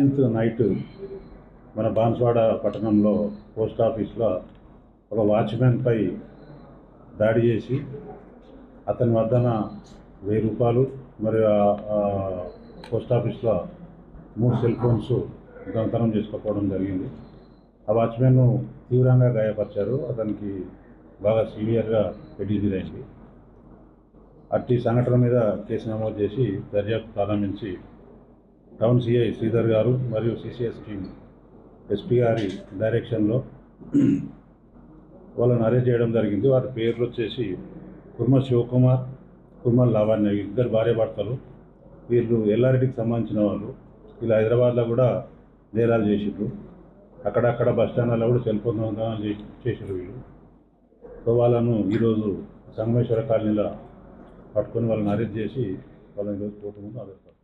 16th night మన బాన్స్వాడ పట్టణంలో post ఆఫీస్లో ఒక వాచ్మెన్పై దాడి చేసి అతని వద్దన 1000 రూపాయలు మరియు పోస్ట్ ఆఫీస్లో 3 సెల్ ఫోన్స్ దొంగతనం చేసుకోవడం జరిగింది. ఆ వాచ్మెన్ తీవ్రంగా గాయపరిచారు. అతనికి బాగా సివియర్గా హెడ్ ఇంజరీ అయింది. అట్టి సంఘటన మీద కేసు నమోదు చేసి దర్యాప్తు ప్రారంభించి టౌన్ సిఐ శ్రీధర్ గారు మరియు సిసిఎస్ టీమ్ ఎస్పీ గారి డైరెక్షన్లో వాళ్ళని అరెస్ట్ చేయడం జరిగింది. వారి పేర్లు వచ్చేసి కుర్మ శివకుమార్, కుర్మ లావణ్య, ఇద్దరు భార్యాభర్తలు. వీళ్ళు ఎల్లారెడ్డికి సంబంధించిన వాళ్ళు. వీళ్ళు హైదరాబాద్లో కూడా నేరాలు చేసిండ్రు. అక్కడక్కడ బస్టాండ్లలో కూడా సెల్ ఫోన్ దొంగతనాలు చేసిండ్రు వీళ్ళు. సో వాళ్ళను ఈరోజు సంగమేశ్వర కాలనీలో పట్టుకొని వాళ్ళని అరెస్ట్ చేసి వాళ్ళని ఈరోజు కోర్టు ముందు ఆదేశారు.